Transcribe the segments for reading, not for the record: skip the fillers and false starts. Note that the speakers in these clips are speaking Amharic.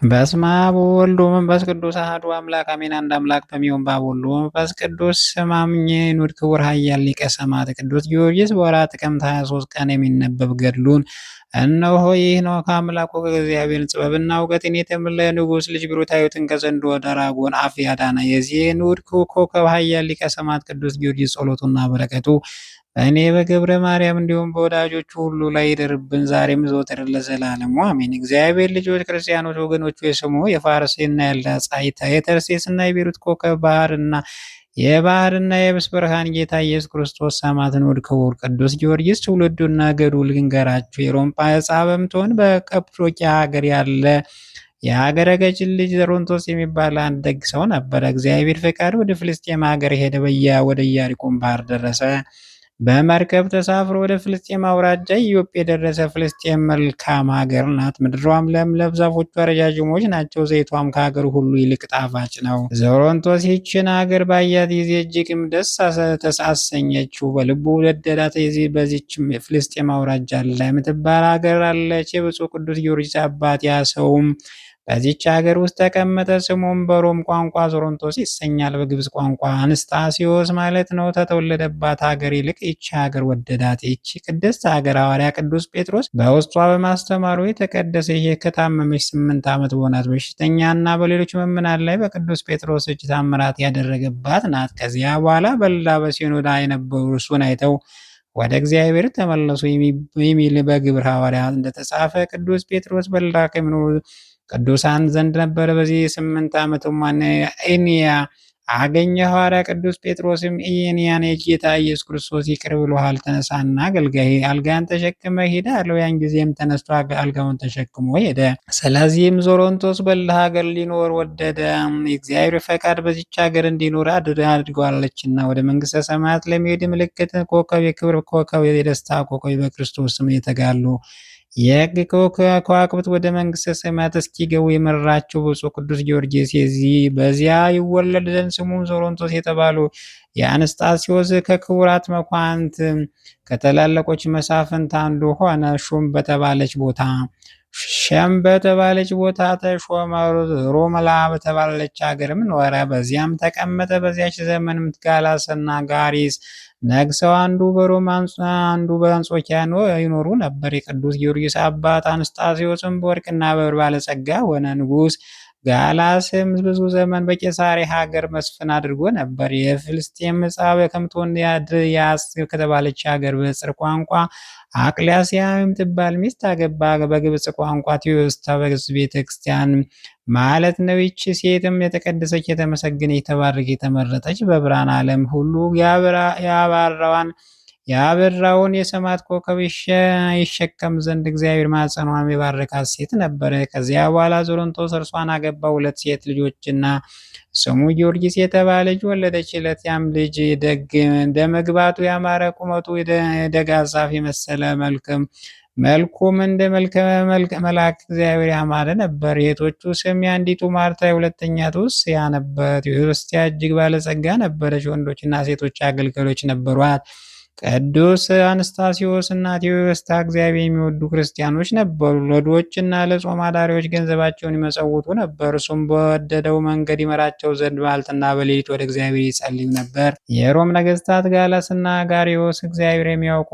በስመ አብ ወወልድ ወመንፈስ ቅዱስ አሐዱ አምላክ አሜን። አንድ አምላክ በሚሆን በአብ ወልድ ወመንፈስ ቅዱስ ስም አምኜ ኑድ ክቡር ኃያል ሊቀ ሰማዕታት ቅዱስ ጊዮርጊስ በወርኃ ጥቅምት 23 ቀን የሚነበብ ገድሉን እነሆ ይህ ነው። ከአምላኩ ከእግዚአብሔር ጥበብና እውቀትን የተመላ የንጉሥ ልጅ ብሩታዊትን ከዘንዶ ደራጎን አፍ ያዳነ የዚህ ንዑድ ኮከብ ኃያል ሊቀ ሰማዕታት ቅዱስ ጊዮርጊስ ጸሎቱና በረከቱ በእኔ በገብረ ማርያም እንዲሁም በወዳጆቹ ሁሉ ላይ ይደርብን ዛሬም ዘወትር ለዘላለሙ አሜን። እግዚአብሔር ልጆች ክርስቲያኖች ወገኖቹ የስሙ የፋርስና ያለ ጻይታ የተርሴስና የቤሩት ኮከብ የባህርና የብስ ብርሃን ጌታ ኢየሱስ ክርስቶስ ሰማዕትን ውድ ክቡር ቅዱስ ጊዮርጊስ ትውልዱና ገድሉ ልንገራችሁ። የሮም ዕፃ በምትሆን በቀጵዶቅያ ሀገር ያለ የሀገረ ገጭን ልጅ ዘሮንቶስ የሚባል አንድ ደግ ሰው ነበረ። እግዚአብሔር ፈቃድ ወደ ፍልስጤም ሀገር ሄደ። ወደ ኢያሪኮም ባህር ደረሰ። በመርከብ ተሳፍሮ ወደ ፍልስጤም አውራጃ ኢዮጴ የደረሰ። ፍልስጤም መልካም ሀገር ናት። ምድሯም ለምለም፣ ዛፎቿ ረዣዥሞች ናቸው። ዘይቷም ከሀገር ሁሉ ይልቅ ጣፋጭ ነው። ዘሮንቶስ ይህችን ሀገር ባያት ጊዜ እጅግም ደስ ተሳሰኘችው፣ በልቡ ወደዳት። በዚችም ፍልስጤም አውራጃ ላይ የምትባል ሀገር አለች። የብፁዕ ቅዱስ ጊዮርጊስ አባት ያ ሰውም በዚች ሀገር ውስጥ ተቀመጠ። ስሙም በሮም ቋንቋ ዞሮንቶስ ይሰኛል፣ በግብፅ ቋንቋ አንስጣሲዮስ ማለት ነው። ከተወለደባት ሀገር ይልቅ ይቺ ሀገር ወደዳት። ይቺ ቅድስት ሀገር ሐዋርያ ቅዱስ ጴጥሮስ በውስጧ በማስተማሩ የተቀደሰ ከታመመች 8 ዓመት በሆናት በሽተኛና በሌሎች ምዕመናን ላይ በቅዱስ ጴጥሮስ እጅ ታምራት ያደረገባት ናት። ከዚያ በኋላ በልዳ በሲኖዳ የነበሩ እርሱን አይተው ወደ እግዚአብሔር ተመለሱ የሚል በግብረ ሐዋርያት እንደተጻፈ ቅዱስ ጴጥሮስ በልዳ ከሚኖሩ ቅዱሳን ዘንድ ነበረ። በዚህ 8 ዓመቱም ኤንያ አገኘ። ሐዋርያ ቅዱስ ጴጥሮስም ኤንያን የጌታ ኢየሱስ ክርስቶስ ይቅር ብሎሃል፣ ተነሳና አገልጋይ አልጋን ተሸክመ ሄደ አለው። ያን ጊዜም ተነስቶ አልጋውን ተሸክሞ ሄደ። ስለዚህም ዞሮንቶስ በልዳ ሀገር ሊኖር ወደደ። የእግዚአብሔር ፈቃድ በዚች ሀገር እንዲኖር አድርጓለችና ወደ መንግስተ ሰማያት ለመሄድ ምልክት ኮከብ፣ የክብር ኮከብ፣ የደስታ ኮከብ፣ በክርስቶስ ስም የተጋሉ የሕግ ከዋክብት ወደ መንግስተ ሰማያት እስኪገቡ የመራቸው ብፁዕ ቅዱስ ጊዮርጊስ በዚያ ይወለድ ዘንድ ስሙም ዞሮንቶስ የተባሉ የአንስጣስዮስ ከክቡራት መኳንንት ከታላላቆች መሳፍንት አንዱ ሆነ። ሸም በተባለች ቦታ ተሾመ። ሮመላ በተባለች ሀገርም ኖረ። በዚያም ተቀመጠ። በዚያች ዘመን ምትጋላስና ጋሪስ ነግሰው አንዱ በሮም አንዱ በአንጾኪያ ይኖሩ ነበር። የቅዱስ ጊዮርጊስ አባት አንስጣስዮስም በወርቅና በብር ባለጸጋ ሆነ። ንጉሥ ጋላስም ብዙ ዘመን በቄሳሪ ሀገር መስፍን አድርጎ ነበር። የፍልስጤም ዕፃ ከምትሆን ያስ ከተባለች ሀገር በጽር ቋንቋ አቅሊያስያ የምትባል ሚስት አገባ። በግብፅ ቋንቋ ቴዎስታ ቤተ ክርስቲያን ማለት ነው። ይቺ ሴትም የተቀደሰች፣ የተመሰገነች፣ የተባረከች፣ የተመረጠች በብርሃን ዓለም ሁሉ ያበራውን የሰማዕት ኮከብ ይሸከም ዘንድ እግዚአብሔር ማኅፀኗን የባረካት ሴት ነበረ። ከዚያ በኋላ ዞሮንቶስ እርሷን አገባ። 2 ሴት ልጆችና ስሙ ጊዮርጊስ የተባለ ልጅ ወለደችለት። ያም ልጅ እንደመግባቱ ያማረ፣ ቁመቱ የደጋ ዛፍ የመሰለ፣ መልኩም እንደ መልከ መልአክ እግዚአብሔር ያማረ ነበር። የእህቶቹ ስም የአንዲቱ ማርታ የሁለተኛይቱ ዮስያ ነበር። ዮስያ እጅግ ባለጸጋ ነበረች፣ ወንዶችና ሴቶች አገልጋዮች ነበሯት። ቅዱስ አንስጣስዮስ እና ቴዎስታ እግዚአብሔር የሚወዱ ክርስቲያኖች ነበሩ። ለድሆችና ለጾም አዳሪዎች ገንዘባቸውን ይመጸውቱ ነበር። እሱም በወደደው መንገድ ይመራቸው ዘንድ በመዓልትና በሌሊት ወደ እግዚአብሔር ይጸልዩ ነበር። የሮም ነገስታት ጋላስና ጋሪዮስ እግዚአብሔር የሚያውቁ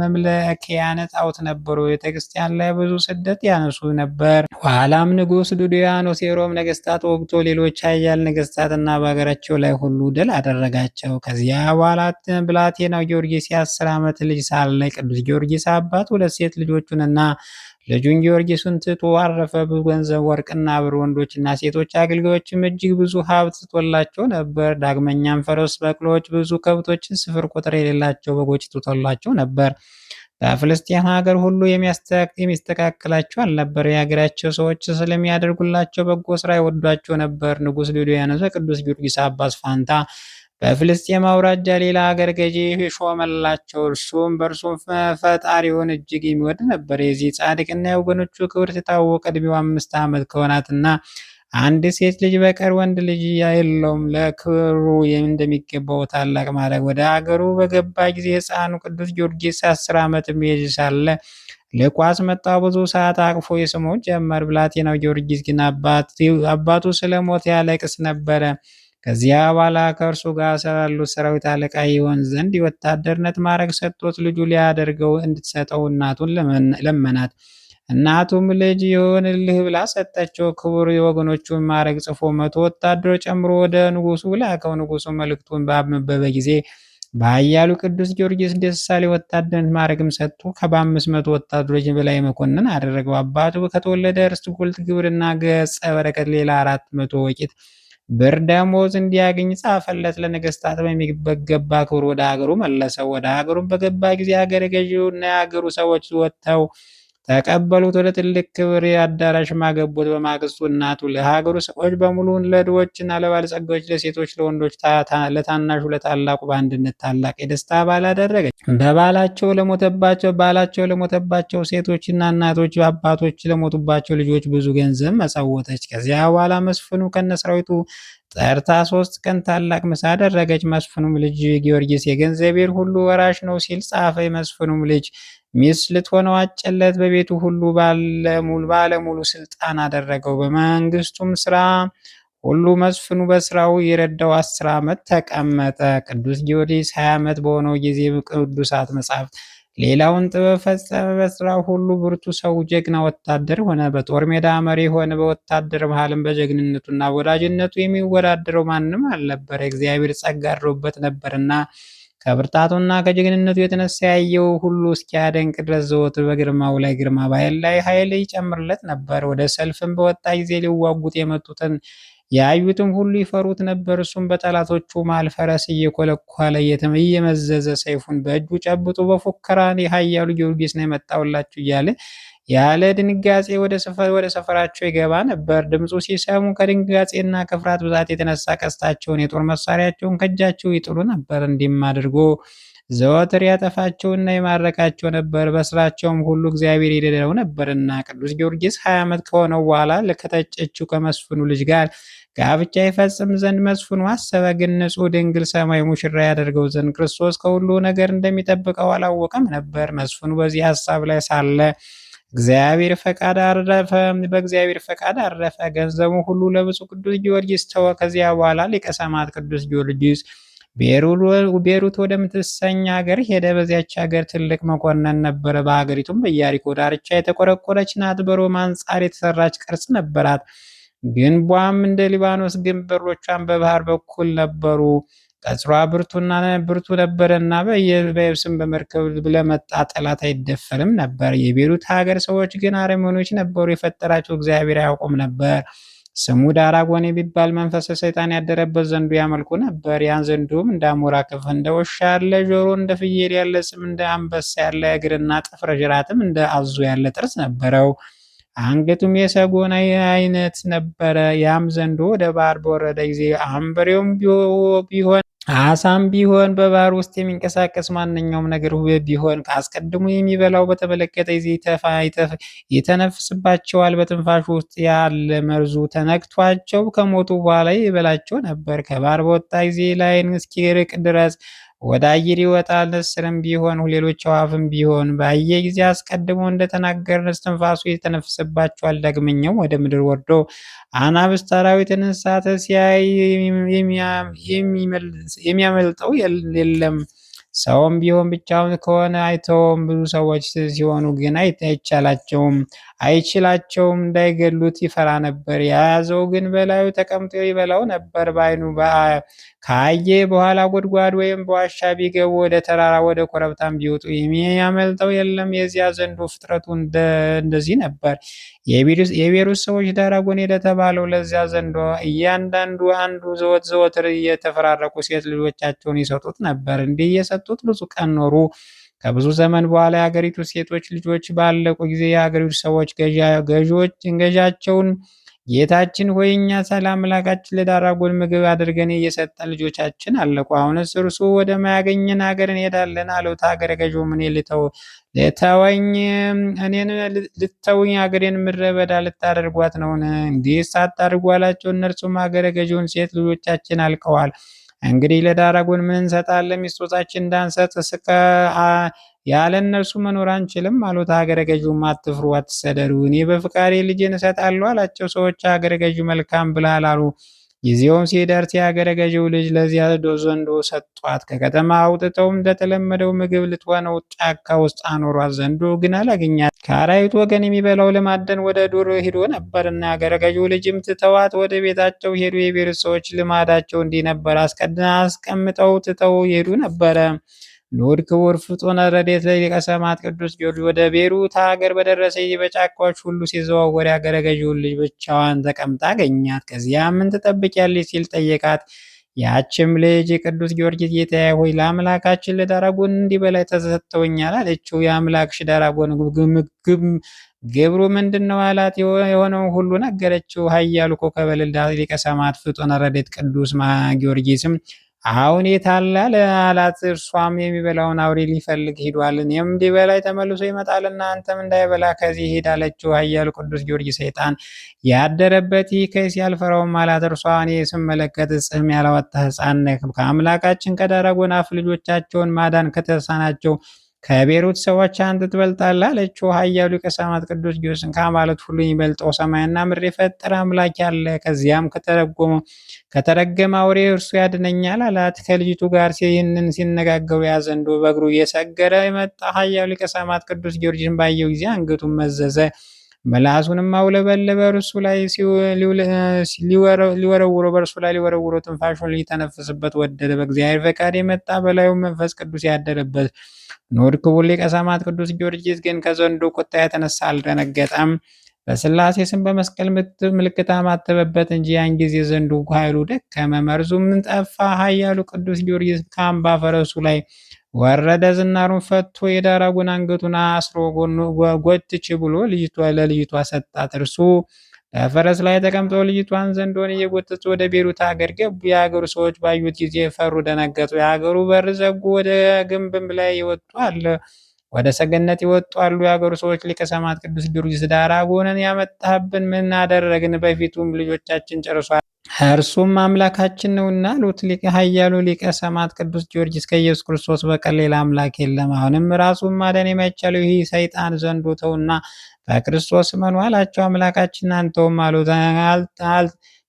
መምለኪያን ጣዖት ነበሩ። ቤተክርስቲያን ላይ ብዙ ስደት ያነሱ ነበር። ኋላም ንጉሥ ዱድያኖስ የሮም ነገስታት ወግቶ ሌሎች ኃያል ነገስታትና በሀገራቸው ላይ ሁሉ ድል አደረጋቸው። ከዚያ በኋላ ብላቴናው ጊዮርጊስ የ10 ዓመት ልጅ ሳለ ቅዱስ ጊዮርጊስ አባት 2 ሴት ልጆቹንና ልጁን ጊዮርጊስን ትቶ አረፈ። ብዙ ገንዘብ፣ ወርቅና ብር፣ ወንዶችና ሴቶች አገልጋዮችም እጅግ ብዙ ሀብት ትቶላቸው ነበር። ዳግመኛም ፈረስ፣ በቅሎች፣ ብዙ ከብቶችን፣ ስፍር ቁጥር የሌላቸው በጎች ትቶላቸው ነበር። በፍልስጤም ሀገር ሁሉ የሚስተካከላቸው አልነበር። የሀገራቸው ሰዎች ስለሚያደርጉላቸው በጎ ስራ ይወዷቸው ነበር። ንጉሥ ዱድያኖስ በቅዱስ ጊዮርጊስ አባት ፋንታ በፍልስጤም አውራጃ ሌላ ሀገር ገዢ ሾመላቸው። በእርሱም ፈጣሪውን እጅግ የሚወድ ነበር። የዚህ ጻድቅና የወገኖቹ ክብር የታወቀ ዕድሜው 5 ዓመት ከሆናትና አንድ ሴት ልጅ በቀር ወንድ ልጅ የለውም። ለክብሩ እንደሚገባው ታላቅ ማድረግ ወደ አገሩ በገባ ጊዜ ሕፃኑ ቅዱስ ጊዮርጊስ 10 ዓመት ልጅ ሳለ ልኮ አስመጣው። ብዙ ሰዓት አቅፎ ይስመው ጀመር። ብላቴናው ጊዮርጊስ ግን አባቱ ስለሞተ ያለቅስ ነበረ። ከዚያ በኋላ ከእርሱ ጋር ስላሉት ሰራዊት አለቃ ይሆን ዘንድ የወታደርነት ማዕረግ ሰጥቶት ልጁ ሊያደርገው እንድትሰጠው እናቱን ለመናት። እናቱም ልጅ ይሁንልህ ብላ ሰጠችው። ክቡር የወገኖቹን ማዕረግ ጽፎ 100 ወታደሮች ጨምሮ ወደ ንጉሱ ላከው። ንጉሱ መልእክቱን ባነበበ ጊዜ በኃያሉ ቅዱስ ጊዮርጊስ ደስ አለው። ወታደርነት ማዕረግም ሰጥቶ ከ500 ወታደሮች በላይ መኮንን አደረገው። አባቱ ከተወለደ ርስት፣ ጉልት፣ ግብርና፣ ገጸ በረከት ሌላ 400 ወቂት ብር ደመወዝ እንዲያገኝ ጻፈለት። ለነገስታት በሚገባ ክብር ወደ ሀገሩ መለሰው። ወደ ሀገሩም በገባ ጊዜ ሀገረ ገዢውና የሀገሩ ሰዎች ወጥተው ተቀበሉት። ወደ ትልቅ ክብር አዳራሽ ማገቡት። በማግስቱ እናቱ ለሀገሩ ሰዎች በሙሉ ለድሆችና ለባለጸጋዎች፣ ለሴቶች፣ ለወንዶች፣ ለታናሹ ለታላቁ በአንድነት ታላቅ የደስታ በዓል አደረገች። ባላቸው ለሞተባቸው ሴቶችና እናቶች፣ አባቶች ለሞቱባቸው ልጆች ብዙ ገንዘብ መጸወተች። ከዚያ በኋላ መስፍኑ ከነሰራዊቱ ጠርታ 3 ቀን ታላቅ ምሳ አደረገች። መስፍኑም ልጅ ጊዮርጊስ የገንዘቤን ሁሉ ወራሽ ነው ሲል ጻፈ። የመስፍኑም ልጅ ሚስት ልትሆነው አጨለት። በቤቱ ሁሉ ባለሙሉ ስልጣን አደረገው። በመንግስቱም ስራ ሁሉ መስፍኑ በስራው የረዳው 10 ዓመት ተቀመጠ። ቅዱስ ጊዮርጊስ 20 ዓመት በሆነው ጊዜ ቅዱሳት መጻሕፍት ሌላውን ጥበብ ፈጸመ። በስራው ሁሉ ብርቱ ሰው፣ ጀግና ወታደር ሆነ። በጦር ሜዳ መሪ ሆነ። በወታደር መሃልም በጀግንነቱና በወዳጅነቱ የሚወዳደረው ማንም አልነበረ። እግዚአብሔር ጸጋ አድሮበት ነበርና ከብርታቱና ከጀግንነቱ የተነሳ ያየው ሁሉ እስኪያደንቅ ድረስ ዘወትር በግርማው ላይ ግርማ፣ በኃይል ላይ ኃይል ይጨምርለት ነበር። ወደ ሰልፍም በወጣ ጊዜ ሊዋጉት የመጡትን ያዩትም ሁሉ ይፈሩት ነበር። እሱም በጠላቶቹ መሃል ፈረስ እየኮለኮለ እየመዘዘ ሰይፉን በእጁ ጨብጦ በፉከራ የኃያሉ ጊዮርጊስ ነው የመጣውላችሁ እያለ ያለ ድንጋጼ ወደ ሰፈራቸው ይገባ ነበር። ድምፁ ሲሰሙ ከድንጋጼና ከፍርሃት ብዛት የተነሳ ቀስታቸውን፣ የጦር መሳሪያቸውን ከእጃቸው ይጥሉ ነበር። እንዲህም አድርጎ ዘወትር ያጠፋቸውና የማረካቸው ነበር። በስራቸውም ሁሉ እግዚአብሔር ይረዳው ነበርና። ቅዱስ ጊዮርጊስ 20 ዓመት ከሆነው በኋላ ከተጨችው ከመስፍኑ ልጅ ጋር ጋብቻ ይፈጽም ዘንድ መስፍኑ አሰበ። ግን ንጹሕ ድንግል ሰማያዊ ሙሽራ ያደርገው ዘንድ ክርስቶስ ከሁሉ ነገር እንደሚጠብቀው አላወቀም ነበር። መስፍኑ በዚህ ሀሳብ ላይ ሳለ በእግዚአብሔር ፈቃድ አረፈ። ገንዘቡ ሁሉ ለብፁዕ ቅዱስ ጊዮርጊስ ተወ። ከዚያ በኋላ ሊቀ ሰማዕት ቅዱስ ጊዮርጊስ ቤሩት ወደምትሰኝ ሀገር ሄደ። በዚያች ሀገር ትልቅ መኮንን ነበረ። በሀገሪቱም በኢያሪኮ ዳርቻ የተቆረቆረች ናት። በሮማ አንጻር የተሰራች ቅርጽ ነበራት። ግንቧም እንደ ሊባኖስ ግንብ፣ በሮቿን በባህር በኩል ነበሩ። ቀጽሯ ብርቱ ነበረና በየብስም በመርከብ ለመጣ ጠላት አይደፈርም ነበር። የቤሩት ሀገር ሰዎች ግን አረመኔዎች ነበሩ። የፈጠራቸው እግዚአብሔር አያውቁም ነበር። ስሙ ዳራጎን የሚባል መንፈሰ ሰይጣን ያደረበት ዘንዶ ያመልኩ ነበር። ያን ዘንዶም እንደ አሞራ ክንፍ፣ እንደ ውሻ ያለ ጆሮ፣ እንደ ፍየል ያለ ጽም፣ እንደ አንበሳ ያለ እግርና ጥፍረ ጅራትም እንደ አዞ ያለ ጥርስ ነበረው። አንገቱም የሰጎን አይነት ነበረ። ያም ዘንዶ ወደ ባህር በወረደ ጊዜ አንበሬውም ቢሆን አሳም ቢሆን በባህር ውስጥ የሚንቀሳቀስ ማንኛውም ነገር ቢሆን አስቀድሞ የሚበላው በተመለከተ ጊዜ ይተነፍስባቸዋል። በትንፋሹ ውስጥ ያለ መርዙ ተነክቷቸው ከሞቱ በኋላ ይበላቸው ነበር። ከባህር በወጣ ጊዜ ላይን እስኪርቅ ድረስ ወደ አየር ይወጣል። ንስርም ቢሆን ሌሎች አዕዋፍም ቢሆን ባየ ጊዜ አስቀድሞ እንደተናገርን እስትንፋሱ ይተነፍስባቸዋል። ዳግመኛም ወደ ምድር ወርዶ አናብስት አራዊትን እንስሳት ሲያይ የሚያመልጠው የለም። ሰውም ቢሆን ብቻውን ከሆነ አይተውም። ብዙ ሰዎች ሲሆኑ ግን አይችላቸውም። እንዳይገሉት ይፈራ ነበር። የያዘው ግን በላዩ ተቀምጦ ይበላው ነበር። በዓይኑ ካየ በኋላ ጉድጓድ ወይም በዋሻ ቢገቡ፣ ወደ ተራራ ወደ ኮረብታም ቢወጡ የሚያመልጠው የለም። የዚያ ዘንዶ ፍጥረቱ እንደዚህ ነበር። የቤሩት ሰዎች ዳራጎን ለተባለው ለዚያ ዘንዶ እያንዳንዱ አንዱ ዘወትር እየተፈራረቁ ሴት ልጆቻቸውን ይሰጡት ነበር። እንዲህ እየሰጡት ብዙ ቀን ኖሩ። ከብዙ ዘመን በኋላ የሀገሪቱ ሴቶች ልጆች ባለቁ ጊዜ የሀገሪቱ ሰዎች ገዣቸውን ጌታችን ሆይ እኛ ሰላም አምላካችን ለዳራጎን ምግብ አድርገን እየሰጠን ልጆቻችን አለቁ። አሁንስ እርሱ ወደማያገኘን ሀገር እንሄዳለን አሉት። ሀገረ ገዥውም እኔ ልተውኝ ሀገሬን ምድረ በዳ ልታደርጓት ነውን? እንዲህስ አታድርጉ አላቸው። እነርሱም ሀገረ ገዥውን ሴት ልጆቻችን አልቀዋል፣ እንግዲህ ለዳራጎን ምን እንሰጣለን? ሚስቶቻችን እንዳንሰጥ ያለ እነርሱ መኖር አንችልም አሉት። አገረ ገዢውም አትፍሩ፣ አትሰደዱ፣ እኔ በፍቃዴ ልጄን እሰጣለሁ አላቸው። ሰዎች አገረ ገዢው መልካም ብለሃል አሉ። ጊዜውም ሲደርስ የአገረ ገዢው ልጅ ለዚያ ዘንዶ ሰጧት። ከከተማ አውጥተውም እንደተለመደው ምግብ ልትሆነው ጫካ ውስጥ አኖሯት። ዘንዶ ግን አላገኛት። ከአራዊት ወገን የሚበላው ለማደን ወደ ዱር ሂዶ ነበርና የአገረ ገዢው ልጅም ትተዋት ወደ ቤታቸው ሄዱ። የቤት ሰዎች ልማዳቸው እንዲህ ነበር፣ አስቀምጠው ትተው ይሄዱ ነበረ። ልዑል ክቡር ፍጡነ ረድኤት ሊቀ ሰማዕት ቅዱስ ጊዮርጊስ ወደ ቤሩት ሀገር በደረሰ ጊዜ በጫካዎች ሁሉ ሲዘዋወር የአገረ ገዢውን ልጅ ብቻዋን ተቀምጣ አገኛት። ከዚያም ምን ትጠብቂያለሽ ሲል ጠየቃት። ያችም ልጅ ቅዱስ ጊዮርጊስ ጌታዬ ሆይ ለአምላካችን ለዳራጎን እንዲበላ ተሰጥቶኛል አለችው። የአምላክሽ ዳራጎን ግብሩ ምንድን ነው አላት። የሆነውን ሁሉ ነገረችው። ኃያሉ ኮከበ ልዕልት ሊቀ ሰማዕት ፍጡነ ረድኤት ቅዱስ ጊዮርጊስም አሁን የት አለ አላት። እርሷም የሚበላውን አውሬ ሊፈልግ ሂዷል፣ እኔም እንዲበላይ ተመልሶ ይመጣልና አንተም እንዳይበላ ከዚህ ሂድ አለችው። ኃያሉ ቅዱስ ጊዮርጊስ ሰይጣን ያደረበት ይህ ከይሲ አልፈራውም አላት። እርሷ እኔ ስመለከት ጽሕም ያላወጣ ሕፃን ነህ፣ ከአምላካችን ከዳራጎን አፍ ልጆቻቸውን ማዳን ከተሳናቸው ከቤሩት ሰዎች አንተ ትበልጣለህ አለችው። ኃያሉ ሊቀ ሰማዕት ቅዱስ ጊዮርጊስን ከአማልክት ሁሉ የሚበልጠው ሰማይና ምድር የፈጠረ አምላክ ያለ ከዚያም ከተረገመ አውሬ እርሱ ያድነኛል አላት። ከልጅቱ ጋር ይህንን ሲነጋገሩ ያ ዘንዶ በእግሩ እየሰገረ የመጣ ኃያሉ ሊቀ ሰማዕት ቅዱስ ጊዮርጊስን ባየው ጊዜ አንገቱን መዘዘ፣ ምላሱንም አውለበለበ። በእርሱ ላይ ሊወረውሮ ትንፋሹን ሊተነፍስበት ወደደ። በእግዚአብሔር ፈቃድ የመጣ በላዩ መንፈስ ቅዱስ ያደረበት ንዑድ ክቡር ሊቀ ሰማዕት ቅዱስ ጊዮርጊስ ግን ከዘንዶ ቁጣ የተነሳ አልደነገጠም። በሥላሴ ስም በመስቀል ምልክት አማተበበት እንጂ ያን ጊዜ ዘንዶ ኃይሉ ደከመ፣ መርዙም ጠፋ። ኃያሉ ቅዱስ ጊዮርጊስ ከአምባ ፈረሱ ላይ ወረደ። ዝናሩን ፈቶ የዳራጎን አንገቱን አስሮ ጎትች ብሎ ለልጅቷ ሰጣት። እርሱ በፈረስ ላይ ተቀምጠው ልጅቷን ዘንዶን እየጎተቱ ወደ ቤሩት ሀገር ገቡ። የሀገሩ ሰዎች ባዩት ጊዜ ፈሩ፣ ደነገጡ። የሀገሩ በር ዘጉ። ወደ ግንብም ላይ ይወጣሉ፣ ወደ ሰገነት ይወጣሉ። የሀገሩ ሰዎች ሊቀ ሰማዕት ቅዱስ ጊዮርጊስ ዳራጎንን ያመጣህብን ምን አደረግን? በፊቱም ልጆቻችን ጨርሷል፣ እርሱም አምላካችን ነውና አሉት። ኃያሉ ሊቀ ሰማዕት ቅዱስ ጊዮርጊስ ከኢየሱስ ክርስቶስ በቀር ሌላ አምላክ የለም፣ አሁንም ራሱን ማዳን የማይቻለው ይህ ሰይጣን ዘንዶ ተውና በክርስቶስ እመኑ አላቸው። አምላካችን አንተውም አሉት።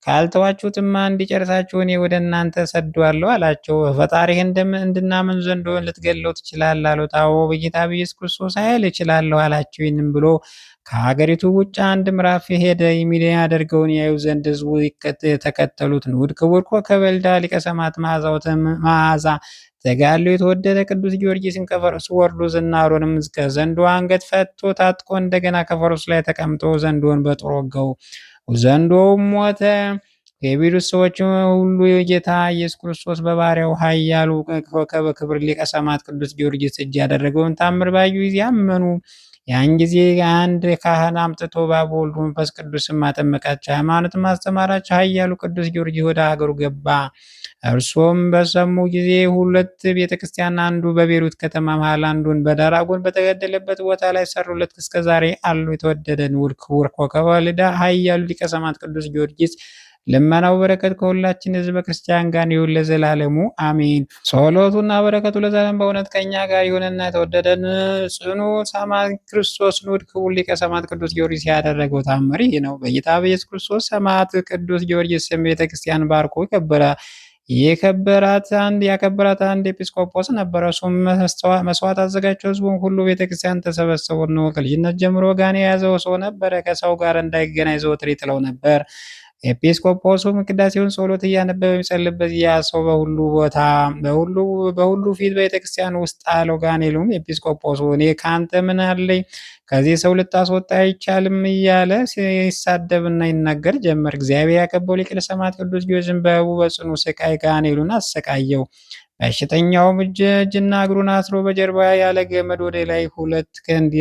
ካልተዋችሁትማ እንዲጨርሳችሁ እኔ ወደ እናንተ ሰደዋለሁ አላቸው። ፈጣሪህ እንድናምን ዘንዶ ልትገለው ትችላለህ አሉት። አዎ በጌታ በኢየሱስ ክርስቶስ ኃይል እችላለሁ አላቸው። ይህንም ብሎ ከሀገሪቱ ውጭ አንድ ምዕራፍ ሄደ። የሚያደርገውን ያዩ ዘንድ ሕዝቡ ተከተሉት። ንዑድ ክቡር ኮከበ ልዕልት ሊቀ ሰማዕት መዓዛ ተጋድሎ የተወደደ ቅዱስ ጊዮርጊስን ከፈረሱ ወርዶ ዝናሩንም እስከ ዘንዶ አንገት ፈቶ ታጥቆ እንደገና ከፈረሱ ላይ ተቀምጦ ዘንዶን በጦር ወጋው። ዘንዶውም ሞተ። የቤሩት ሰዎች ሁሉ የጌታ ኢየሱስ ክርስቶስ በባሪያው ኃያሉ ኮከበ ክብር ሊቀ ሰማዕት ቅዱስ ጊዮርጊስ እጅ ያደረገውን ታምር ባዩ ጊዜ አመኑ። ያን ጊዜ አንድ ካህን አምጥቶ በአብ ወልድ መንፈስ ቅዱስም አጠመቃቸው፣ ሃይማኖት ማስተማራቸው። ኃያሉ ቅዱስ ጊዮርጊስ ወደ ሀገሩ ገባ። እርሶም በሰሙ ጊዜ ሁለት ቤተክርስቲያን፣ አንዱ በቤሩት ከተማ መሃል፣ አንዱን በዳራጎን በተገደለበት ቦታ ላይ ሰሩለት። እስከዛሬ አሉ። የተወደደ ንዑድ ክቡር ኮከበ ልዕልት ኃያሉ ሊቀ ሰማዕት ቅዱስ ጊዮርጊስ ልመናው በረከት ከሁላችን ሕዝበ ክርስቲያን ጋር ይሁን ለዘላለሙ አሜን። ጸሎቱና በረከቱ ለዘላለም በእውነት ከኛ ጋር ይሁንና የተወደደን ጽኑ ሰማዕት ክርስቶስ ንዑድ ክቡር ሊቀ ሰማዕት ቅዱስ ጊዮርጊስ ያደረገው ታምር ይህ ነው። በጌታ በኢየሱስ ክርስቶስ ሰማዕት ቅዱስ ጊዮርጊስ ስም ቤተክርስቲያን ባርኮ ያከበራት አንድ ኤጲስቆጶስ ነበረ። እሱም መስዋዕት አዘጋጅቶ ሕዝቡን ሁሉ ቤተክርስቲያን ተሰበሰቡ ነው። ከልጅነት ጀምሮ ጋኔን የያዘው ሰው ነበረ። ከሰው ጋር እንዳይገናኝ ዘወትር ይጥለው ነበር። ኤጲስቆጶሱም ቅዳሴውን ጸሎት እያነበበ የሚጸልይበት ያ ሰው በሁሉ ፊት ቤተክርስቲያን ውስጥ አለው። ጋኔሉም ኤጲስቆጶሱ እኔ ከአንተ ምን አለኝ? ከዚህ ሰው ልታስወጣ አይቻልም እያለ ሲሳደብና ይናገር ጀመር። እግዚአብሔር ያከበረው ሊቀ ሰማዕት ቅዱስ ጊዮርጊስን በጽኑ ስቃይ ጋኔሉን አሰቃየው። በሽተኛውም እጅና እግሩን አስሮ በጀርባ ያለ ገመድ ወደ ላይ 2 ክንድ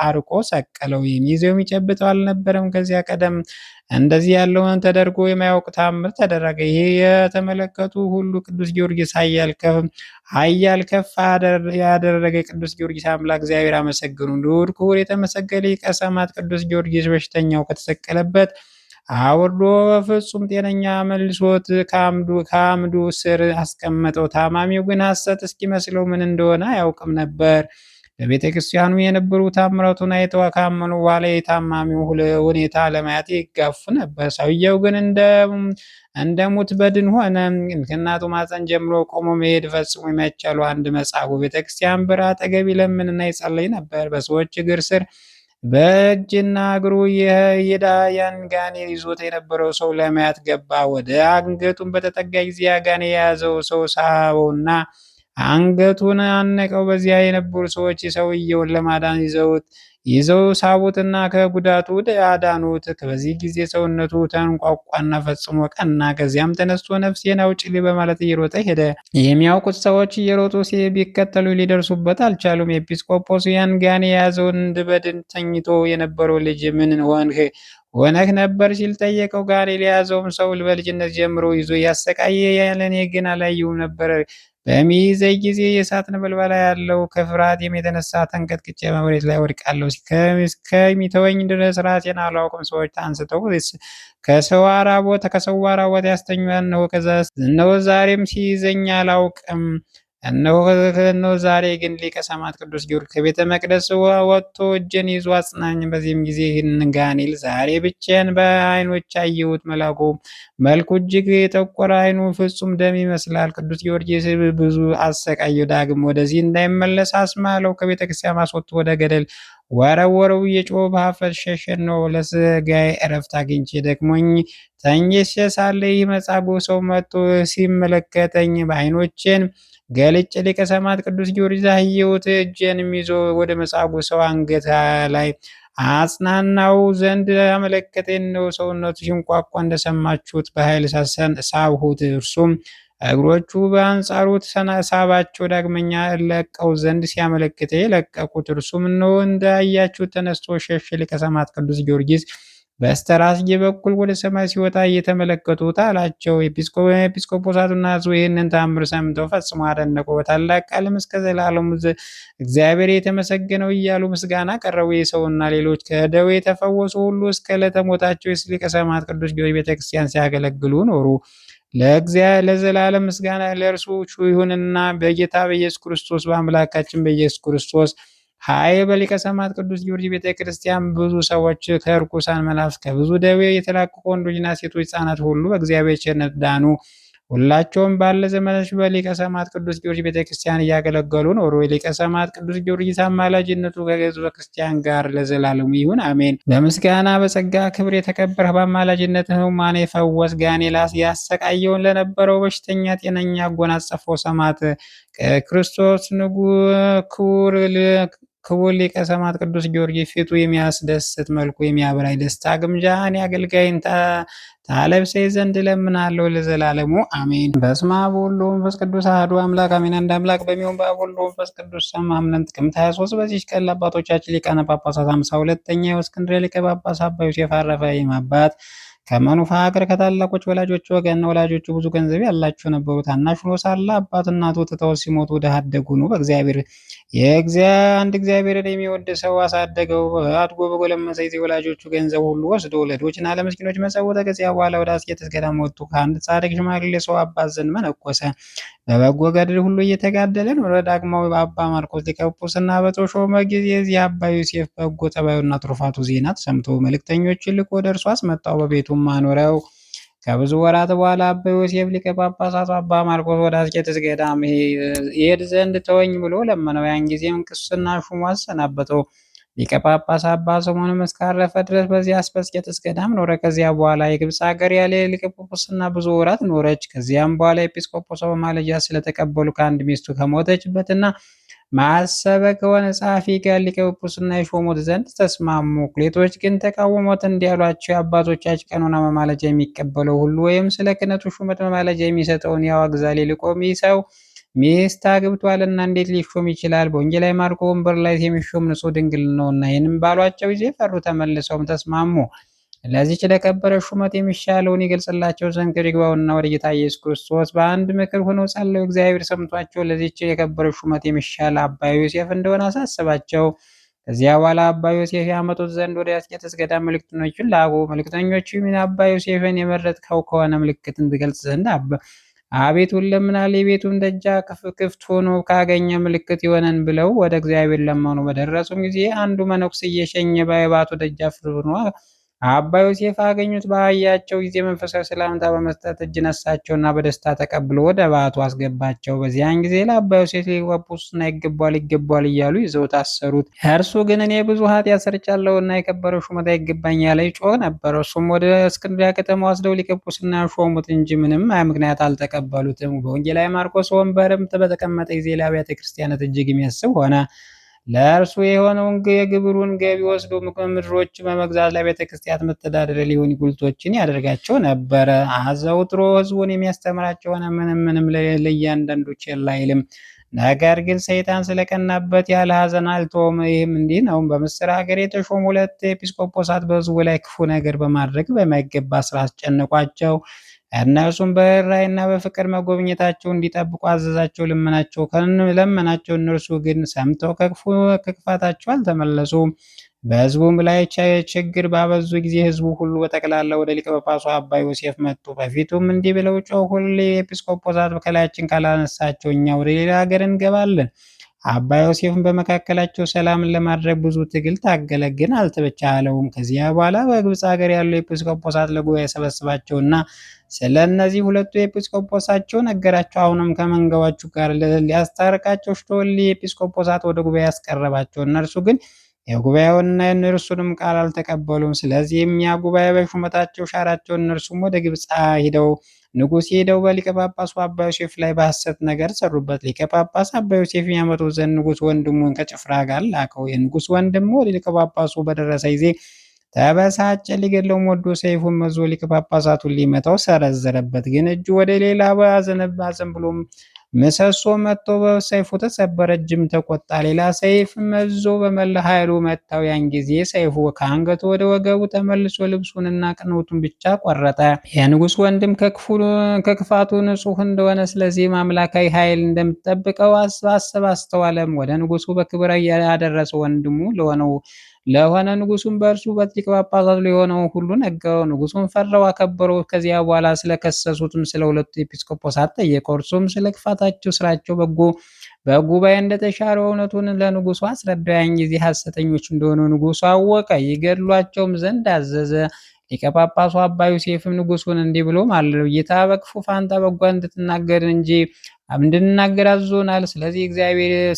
አርቆ ሰቀለው። የሚይዘው የሚጨብጠው አልነበረም። ከዚያ ቀደም እንደዚህ ያለውን ተደርጎ የማያውቅ ታምር ተደረገ። ይሄ የተመለከቱ ሁሉ ቅዱስ ጊዮርጊስ ኃያል ከፍ ያደረገ ቅዱስ ጊዮርጊስ አምላክ እግዚአብሔር አመሰግኑ። ንዑድ ክቡር የተመሰገነ ሊቀ ሰማዕት ቅዱስ ጊዮርጊስ በሽተኛው ከተሰቀለበት አውርዶ በፍጹም ጤነኛ መልሶት ከአምዱ ስር አስቀመጠው። ታማሚው ግን ሐሰት እስኪመስለው ምን እንደሆነ አያውቅም ነበር። በቤተ ክርስቲያኑ የነበሩ ታምራቱን አይተው ካመኑ በኋላ የታማሚው ሁኔታ ለማየት ይጋፉ ነበር። ሰውየው ግን እንደ ሙት በድን ሆነ። ከእናቱ ማፀን ጀምሮ ቆሞ መሄድ ፈጽሞ የማይቻለው አንድ መጻጉዕ ቤተክርስቲያን በር አጠገብ ይለምንና ይጸልይ ነበር። በሰዎች እግር ስር በእጅና እግሩ የዳያን ጋኔን ይዞት የነበረው ሰው ለማየት ገባ። ወደ አንገቱን በተጠጋ ጊዜ ጋኔን የያዘው ሰው ሳበውና አንገቱን አነቀው። በዚያ የነበሩ ሰዎች ሰውየውን ለማዳን ይዘው ሳቡትና ከጉዳቱ አዳኑት። በዚህ ጊዜ ሰውነቱ ተንቋቋና ፈጽሞ ቀና። ከዚያም ተነስቶ ነፍሴን አውጪልኝ በማለት እየሮጠ ሄደ። የሚያውቁት ሰዎች እየሮጡ ቢከተሉ ሊደርሱበት አልቻሉም። ኤጲስቆጶሱ ያን ጋኔን የያዘውን በድን ተኝቶ የነበረው ልጅ ምን ሆነህ ነበር ሲል ጠየቀው። ጋኔን የያዘውም ሰው በልጅነት ጀምሮ ይዞ ያሰቃየ ያለ እኔ ግን አላየሁም ነበር። በሚይዘኝ ጊዜ የእሳት ነበልባል ያለው ከፍርሃቴም የተነሳ ተንቀጥቅጬ መሬት ላይ ወድቃለሁ። እስከሚተወኝ ድረስ ራሴን አላውቅም። ሰዎች አንስተው ከሰዋራ ቦታ ያስተኛል። እነሆ ዛሬም ሲይዘኝ አላውቅም። እነሆ ዛሬ ግን ሊቀ ሰማዕት ቅዱስ ጊዮርጊስ ከቤተ መቅደስ ወጥቶ እጄን ይዞ አጽናኝ። በዚህም ጊዜ ይህንን ጋኔን ዛሬ ብቻዬን በዓይኖች አየሁት። መልኩ እጅግ የጠቆረ፣ ዓይኑ ፍጹም ደም ይመስላል። ቅዱስ ጊዮርጊስ ብዙ አሰቃየው። ዳግም ወደዚህ እንዳይመለስ አስማለው። ከቤተ ክርስቲያን አስወጥቶ ወደ ገደል ወረወረው። እየጮኸ በኀፍረት ሸሸ። ነው ለሥጋዬ ዕረፍት አግኝቼ ደክሞኝ ተኝቼ ሳለ ይህ መጻጉዕ ሰው መጥቶ ሲመለከተኝ በዓይኖቼን ገልጬ ሊቀ ሰማዕት ቅዱስ ጊዮርጊስ አየሁት። እጄንም ይዞ ወደ መጻጉዕ ሰው አንገት ላይ አጽናናው ዘንድ አመለከተኝ። ነው ሰውነቱ ሲንቋቋ እንደሰማችሁት በኃይል ሳብሁት። እርሱም እግሮቹ በአንጻሩ ሳባቸው። ዳግመኛ ለቀው ዘንድ ሲያመለክተ ለቀቁት። እርሱም እነሆ እንዳያችሁት ተነስቶ ሸሸ። ሊቀ ሰማዕት ቅዱስ ጊዮርጊስ በስተራስጌ በኩል ወደ ሰማይ ሲወጣ እየተመለከቱት አላቸው። ኤጲስቆጶሳቱና ሕዝቡ ይህንን ተአምር ሰምተው ፈጽሞ አደነቁ። በታላቅ ቃልም እስከ ዘላለሙ እግዚአብሔር የተመሰገነው እያሉ ምስጋና ቀረቡ። የሰውና ሌሎች ከደዌ የተፈወሱ ሁሉ እስከ ዕለተ ሞታቸው ሊቀ ሰማዕት ቅዱስ ጊዮርጊስ ቤተክርስቲያን ሲያገለግሉ ኖሩ። ለዘላለም ምስጋና ለእርሱ ይሁንና በጌታ በኢየሱስ ክርስቶስ በአምላካችን በኢየሱስ ክርስቶስ ኃይል በሊቀ ሰማዕት ቅዱስ ጊዮርጊስ ቤተ ክርስቲያን ብዙ ሰዎች ከርኩሳን መናፍስት ከብዙ ደዌ የተላቀቁ ወንዶችና ሴቶች ሕፃናት ሁሉ በእግዚአብሔር ቸርነት ዳኑ። ሁላቸውም ባለ ዘመናቸው በሊቀ ሰማዕት ቅዱስ ጊዮርጊስ ቤተ ክርስቲያን እያገለገሉ ኖሩ። የሊቀ ሰማዕት ቅዱስ ጊዮርጊስ አማላጅነቱ ከሕዝበ ክርስቲያን ጋር ለዘላለሙ ይሁን አሜን። በምስጋና በጸጋ ክብር የተከበረ በአማላጅነት ሕሙማን የፈወስ ጋኔን ያሰቃየውን ለነበረው በሽተኛ ጤነኛ ያጎናጸፈው ሰማዕት ክርስቶስ ክቡር ሊቀ ሰማዕት ቅዱስ ጊዮርጊስ ፊቱ የሚያስደስት መልኩ የሚያበራይ ደስታ ግምጃ እኔ አገልጋይን ታለብሰኝ ዘንድ እለምናለሁ ለዘላለሙ አሜን። በስመ አብ ወወልድ ወመንፈስ ቅዱስ አሐዱ አምላክ አሜን። አንድ አምላክ በሚሆን በአብ ወልድ ወመንፈስ ቅዱስ ስም አምነን ጥቅምት 23 በዚህች ቀን ለአባቶቻችን ሊቃነ ጳጳሳት 52ኛ የእስክንድርያ ሊቀ ጳጳስ አባ ዮሴፍ አረፈ። ይህም አባት ከመኑፋ ሀገር ከታላቆች ወላጆቹ ወገን ወላጆቹ ብዙ ገንዘብ ያላቸው ነበሩ። ታናሽ ሆኖ ሳለ አባት እናቱ ትተው ሲሞቱ ድሃ አደጉ ነው። እግዚአብሔርን የሚወድ ሰው አሳደገው። አድጎ በጎለመሰ ጊዜ ወላጆቹ ገንዘብ ሁሉ ወስዶ ለድሆችና ለምስኪኖች መጸወተ። ከዚያ በኋላ ወደ አስቄጥስ ገዳም ወጡ። ከአንድ ጻድቅ ሽማግሌ ሰው አባት ዘንድ መነኮሰ። በበጎ ገድል ሁሉ እየተጋደለ ኖረ። ዳግማዊ አባ ማርቆስ ሊቀ ጵጵስና በተሾመ ጊዜ የዚህ አባ ዮሴፍ በጎ ጠባዩና ትሩፋቱ ዜና ተሰምቶ መልእክተኞችን ልኮ ወደ እርሱ አስመጣው። በቤቱም አኖረው። ከብዙ ወራት በኋላ አባ ዮሴፍ ሊቀ ጳጳሳቱ አባ ማርቆስ ወደ አስቄጥስ ገዳም ይሄድ ዘንድ ተወኝ ብሎ ለመነው። ያን ጊዜም ቅስና ሹሞ አሰናበተው። ሊቀ ጳጳስ አባ ስምዖንም እስካረፈ ድረስ በዚያ በአስቄጥስ ገዳም ኖረ። ከዚያ በኋላ የግብፅ ሀገር ያለ ሊቀ ጵጵስና ብዙ ወራት ኖረች። ከዚያም በኋላ ኤጲስቆጶስ በማለጃ ስለተቀበሉ ከአንድ ሚስቱ ከሞተችበትና ማሰበ ከሆነ ጸሐፊ ጋር ሊቀ ጵጵስና የሾሙት ዘንድ ተስማሙ። ኩሌቶች ግን ተቃወሙት። እንዲህ አሏቸው፣ የአባቶቻችን ቀኖና መማለጃ የሚቀበለው ሁሉ ወይም ስለ ክህነቱ ሹመት መማለጃ የሚሰጠውን ያወግዛል። ይልቁንም ይህ ሰው ሚስት አግብቷልና እንዴት ሊሾም ይችላል? በወንጌላዊ ማርቆስ ወንበር ላይ የሚሾም ንጹሕ ድንግል ነውና። ይህንም ባሏቸው ጊዜ ፈሩ። ተመልሰውም ተስማሙ። ለዚች ለከበረ ሹመት የሚሻለውን ይገልጽላቸው ዘንድ ክብር ይግባውና ወደ ጌታ ኢየሱስ ክርስቶስ በአንድ ምክር ሆነው ጸለዩ። እግዚአብሔር ሰምቷቸው ለዚች የከበረ ሹመት የሚሻል አባ ዮሴፍ እንደሆነ አሳሰባቸው። ከዚያ በኋላ አባ ዮሴፍ ያመጡት ዘንድ ወደ አስቄጥስ ገዳም መልእክተኞችን ላኩ። መልእክተኞቹም አባ ዮሴፍን የመረጥከው ከሆነ ምልክትን ትገልጽ ዘንድ አቤቱ እንለምናለን። የቤቱን ደጃፍ ክፍት ሆኖ ካገኘ ምልክት ይሆነን ብለው ወደ እግዚአብሔር ለመኑ። በደረሱም ጊዜ አንዱ መነኩሴ እየሸኘ በባቱ ደጃፍ ሆኖ አባ ዮሴፍ አገኙት። በአያቸው ጊዜ መንፈሳዊ ሰላምታ በመስጠት እጅ ነሳቸውና በደስታ ተቀብሎ ወደ ባቱ አስገባቸው። በዚያን ጊዜ ለአባ ዮሴፍ ሊቀ ጵጵስና ይገባዋል ይገባዋል እያሉ ይዘው ታሰሩት። እርሱ ግን እኔ ብዙ ኃጢአት ሰርቻለሁና የከበረ ሹመት አይገባኝ ያለ ይጮህ ነበር። እርሱም ወደ እስክንድርያ ከተማ ወስደው ሊቀ ጵጵስና ሾሙት እንጂ ምንም ምክንያት አልተቀበሉትም። በወንጌላዊ ማርቆስ ወንበርም በተቀመጠ ጊዜ ለአብያተ ክርስቲያናት እጅግ የሚያስብ ሆነ። ለእርሱ የሆነውን የግብሩን ገቢ ወስዶ ምድሮች በመግዛት ለቤተ ክርስቲያን መተዳደሪያ ሊሆኑ ጉልቶችን ያደርጋቸው ነበረ። አዘውትሮ ሕዝቡን የሚያስተምራቸው ሆነ። ምንም ለእያንዳንዱ ቸል አይልም። ነገር ግን ሰይጣን ስለቀናበት ያለ ሐዘን አልተወም። ይህም እንዲህ ነው። በምስር ሀገር የተሾሙ 2 ኤጲስቆጶሳት በሕዝቡ ላይ ክፉ ነገር በማድረግ በማይገባ ስራ አስጨነቋቸው። እነርሱም በርኅራኄና በፍቅር መጎብኘታቸው እንዲጠብቁ አዘዛቸው። ለመናቸው። እነርሱ ግን ሰምተው ከክፋታቸው አልተመለሱም። በሕዝቡም ላይ ችግር ባበዙ ጊዜ ሕዝቡ ሁሉ በጠቅላላ ወደ ሊቀ ጳጳሱ አባ ዮሴፍ መጡ። በፊቱም እንዲህ ብለው ጮኹ። ኤጲስቆጶሳት ከላያችን ካላነሳቸው እኛ ወደ ሌላ ሀገር እንገባለን። አባ ዮሴፍን በመካከላቸው ሰላምን ለማድረግ ብዙ ትግል ታገለ፣ ግን አልተቻለውም። ከዚያ በኋላ በግብፅ ሀገር ያሉ ኤጲስቆጶሳት ለጉባኤ ሰበሰባቸውና ስለ እነዚህ 2 ኤጲስቆጶሳቸው ነገራቸው። አሁንም ከመንጋዎቹ ጋር ሊያስታርቃቸው ሽቶ ኤጲስቆጶሳት ወደ ጉባኤ ያስቀረባቸው። እነርሱ ግን የጉባኤውንና የእነርሱንም ቃል አልተቀበሉም። ስለዚህም ያ ጉባኤ በሹመታቸው ሻራቸው። እነርሱም ወደ ግብፅ ንጉሥ ሄደው በሊቀ ጳጳሱ አባ ዮሴፍ ላይ በሐሰት ነገር ሰሩበት። ሊቀ ጳጳስ አባ ዮሴፍ ያመጡት ዘንድ ንጉሥ ወንድሙን ከጭፍራ ጋር ላከው። የንጉሥ ወንድሙ ወደ ሊቀ ጳጳሱ በደረሰ ጊዜ ተበሳጨ። ሊገድለውም ወዶ ሰይፉን መዞ ሊቀ ጳጳሳቱን ሊመታው ሰረዘረበት። ግን እጁ ወደ ሌላ አዘንብሎም ምሰሶ መጥቶ በሰይፉ ተሰበረ። እጅም ተቆጣ። ሌላ ሰይፍ መዞ በመላ ኃይሉ መታው። ያን ጊዜ ሰይፉ ከአንገቱ ወደ ወገቡ ተመልሶ ልብሱንና ቅንውቱን ብቻ ቆረጠ። የንጉሥ ወንድም ከክፋቱ ንጹሕ እንደሆነ ስለዚህም አምላካዊ ኃይል እንደምትጠብቀው አስተዋለም። ወደ ንጉሡ በክብር ያደረሰው ወንድሙ ለሆነ ንጉሡም በእርሱ ሊቀ ጳጳሳት የሆነው ሁሉ ነገረው። ንጉሡም ፈራው፣ አከበረው። ከዚያ በኋላ ስለከሰሱትም ስለ 2 ኤጲስቆጶሳት ጠየቀው። እርሱም ስለ ክፋታቸው ስራቸው በጉባኤ እንደተሻረ እውነቱን ለንጉሡ አስረዳው። ያን ጊዜ ሐሰተኞች እንደሆኑ ንጉሡ አወቀ፣ ይገድሏቸውም ዘንድ አዘዘ። ሊቀ ጳጳሱ አባ ዮሴፍም ንጉሡን እንዲህ ብሎ ማለደው፣ ጌታ በክፉ ፋንታ በጎ እንድንናገር አዞናል። ስለዚህ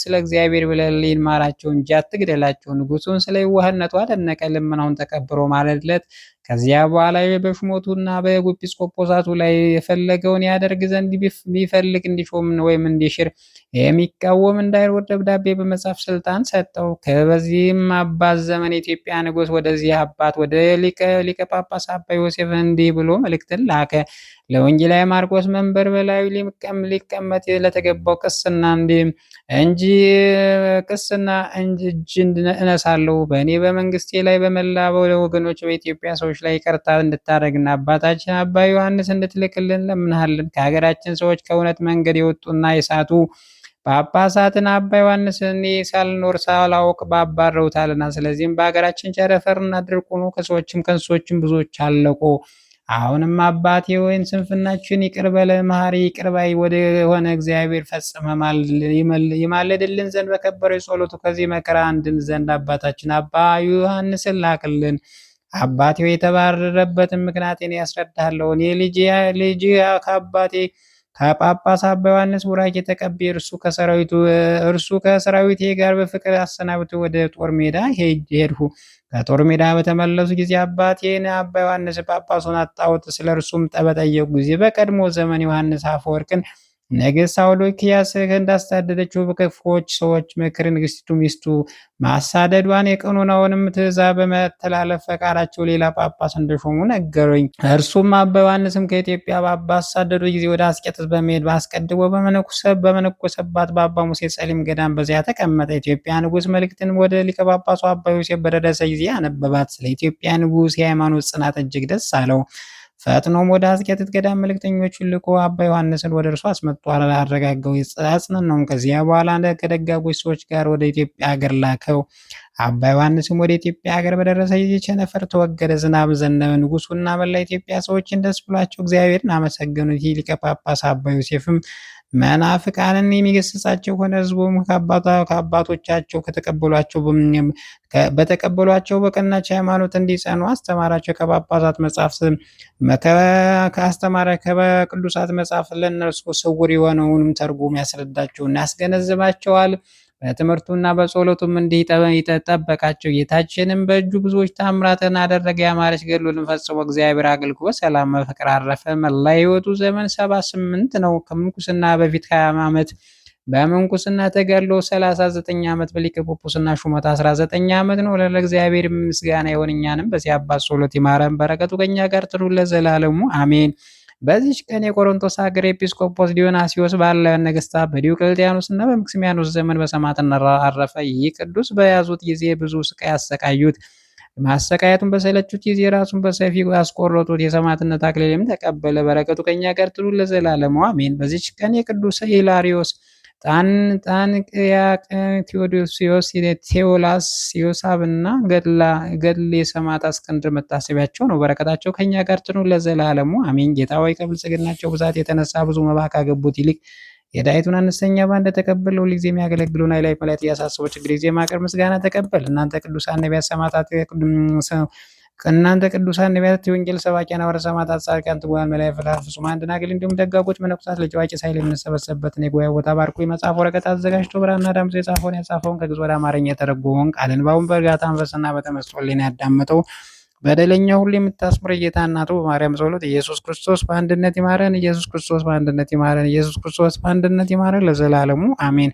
ስለ እግዚአብሔር ብለህ ማራቸው እንጂ አትግደላቸው። ንጉሡን ስለ የዋህነቱ አደነቀ፣ ልመናውን ተቀብሎ ማለለት። ከዚያ በኋላ በሹመቱና በኤጲስቆጶሳቱ ላይ የፈለገውን ያደርግ ዘንድ ቢፈልግ እንዲሾም ወይም እንዲሽር የሚቃወም እንዳይኖር ደብዳቤ በመጻፍ ስልጣን ሰጠው። በዚህም አባት ዘመን የኢትዮጵያ ንጉሥ ወደዚህ አባት ወደ ሊቀ ጳጳስ አባ ዮሴፍ እንዲህ ብሎ መልእክትን ላከ። ለወንጌላዊ ማርቆስ መንበር በላዩ ሊቀመጥ ለተገባው ቅስና እጅ እነሳለሁ። በእኔ በመንግስቴ ላይ በመላ ወገኖች በኢትዮጵያ ሰዎች ላይ ይቅርታ እንድታደርግና አባታችን አባ ዮሐንስ እንድትልክልን ለምንሃልን። ከሀገራችን ሰዎች ከእውነት መንገድ የወጡና የሳቱ ጳጳሳትን አባ ዮሐንስን እኔ ሳልኖር ሳላውቅ ባባረውታልና፣ ስለዚህም በሀገራችን ቸነፈርና ድርቅ ሆኖ ከሰዎችም ከእንስሶችም ብዙዎች አለቁ። አሁንም አባቴ ወይን ስንፍናችን ይቅር በለ፣ መሐሪ ይቅር ባይ ወደ ሆነ እግዚአብሔር ፈጽመ ይማልድልን ዘንድ በከበረው ጸሎቱ ከዚህ መከራ እንድን ዘንድ አባታችን አባ ዮሐንስን ላክልን። አባቴ የተባረረበትን ምክንያት እኔ ያስረዳለሁ። እኔ ልጅ ከአባቴ ከጳጳስ አባ ዮሐንስ ቡራኬ ተቀብዬ እርሱ ከሰራዊቴ ጋር በፍቅር አሰናብቶ ወደ ጦር ሜዳ ሄድሁ። ከጦር ሜዳ በተመለሱ ጊዜ አባቴን አባ ዮሐንስ ጳጳሱን አጣሁት። ስለ እርሱም በጠየቁ ጊዜ በቀድሞ ዘመን ዮሐንስ አፈወርቅን ንግሥት አውዶክያስ እንዳሳደደችው በክፉዎች ሰዎች ምክር ንግሥቲቱ ሚስቱ ማሳደዷን የቀኖናውንም ትእዛዝ በመተላለፍ ፈቃዳቸው ሌላ ጳጳስ እንደሾሙ ነገሩኝ። እርሱም አባ ዮሐንስም ከኢትዮጵያ ባሳደዱ ጊዜ ወደ አስቄጥስ በመሄድ አስቀድሞ በመነኮሰባት በአባ ሙሴ ጸሊም ገዳም በዚያ ተቀመጠ። ኢትዮጵያ ንጉሥ መልእክትን ወደ ሊቀ ጳጳሱ አባ ዮሴፍ በደረሰ ጊዜ አነበባት። ስለ ኢትዮጵያ ንጉሥ የሃይማኖት ጽናት እጅግ ደስ አለው። ፈጥኖም ወደ አስቄጥስ ገዳም መልእክተኞቹን ልኮ አባ ዮሐንስን ወደ እርሱ አስመጥቶ አረጋገው አጽናናውም። ከዚያ በኋላ ከደጋጎች ሰዎች ጋር ወደ ኢትዮጵያ ሀገር ላከው። አባ ዮሐንስም ወደ ኢትዮጵያ ሀገር በደረሰ ጊዜ ቸነፈር ተወገደ፣ ዝናብ ዘነበ። ንጉሱና መላ ኢትዮጵያ ሰዎችን ደስ ብሏቸው እግዚአብሔርን አመሰገኑት። ይህ ሊቀ ጳጳስ አባ ዮሴፍም መናፍቃንን የሚገስጻቸው ሆነ። ሕዝቡም ከአባቶቻቸው በተቀበሏቸው በቀናች ሃይማኖት እንዲጸኑ አስተማራቸው። ከጳጳሳት መጽሐፍ ከአስተማረ ከቅዱሳት መጽሐፍ ለእነርሱ ስውር የሆነውንም ተርጉም ያስረዳቸውና ያስገነዝባቸዋል። በትምህርቱና በጸሎቱም እንዲህ ጠበቃቸው። ጌታችንም በእጁ ብዙዎች ታምራትን አደረገ። ያማረች ገድሉን ፈጽሞ እግዚአብሔር አገልግሎ ሰላም በፍቅር አረፈ። መላ ሕይወቱ ዘመን 78 ነው። ከምንኩስና በፊት 20 ዓመት በምንኩስና ተጋድሎ 39 ዓመት በሊቀ ጵጵስና ሹመት 19 ዓመት ነው። ለእግዚአብሔር ምስጋና ይሁን፣ እኛንም በዚህ አባት ጸሎት ይማረን፣ በረከቱ ከእኛ ጋር ትኑር ለዘላለሙ አሜን። በዚች ቀን የቆሮንቶስ ሀገር ኤጲስቆጶስ ዲዮናስዮስ ባለ ነገሥታት በዲዮቅልጥያኖስ እና በመክስሚያኖስ ዘመን በሰማዕትነት አረፈ። ይህ ቅዱስ በያዙት ጊዜ ብዙ ስቃይ አሰቃዩት። ማሰቃየቱን በሰለቹት ጊዜ ራሱን በሰይፍ ያስቆረጡት። የሰማዕትነት አክሊልም ተቀበለ። በረከቱ ከእኛ ጋር ትኑር ለዘላለሙ አሜን። በዚች ቀን የቅዱስ ኢላሪዮስ ጣንቅያቅ፣ ቴዎዶሲዮስ፣ ቴዎላስ፣ ዮሳብና ገድል የሰማዕታት እስክንድር መታሰቢያቸው ነው። በረከታቸው ከእኛ ጋር ትኑር ለዘላለሙ አሜን። ጌታ ሆይ ከብልጽግናቸው ብዛት የተነሳ ብዙ መባ ካገቡት ይልቅ የዳይቱን አነስተኛ መባ እንደተቀበል ሁልጊዜ የሚያገለግሉን ኃይላዊ መላእክት እያሳሰቡ ችግር ጊዜ ማቅረብ ምስጋና ተቀበል። እናንተ ቅዱሳን ነቢያት፣ ሰማዕታት ከእናንተ ቅዱሳን ነቢያት፣ የወንጌል ሰባኪያን ሐዋርያት፣ ሰማዕታት፣ ጻድቃን፣ ትጉሃን መላእክት፣ ፍጹማን ደናግል እንዲሁም ደጋጎች መነኮሳት ልጅ አዋቂ ሳይል የምንሰበሰብበትን የጉባኤ ቦታ ባርኮ የመጽሐፍ ወረቀት አዘጋጅቶ ብራና ዳምጦ ያጻፈውን ከግዕዝ ወደ አማርኛ የተረጎመውን ቃል ንባቡን በእርጋታ መንፈስና በተመስጦ ሕሊና ያዳመጠው በደለኛ ሁሉ የምታስምር የጌታ እናቱ በማርያም ጸሎት ኢየሱስ ክርስቶስ በአንድነት ይማረን። ኢየሱስ ክርስቶስ በአንድነት ይማረን። ኢየሱስ ክርስቶስ በአንድነት ይማረን ለዘላለሙ አሜን።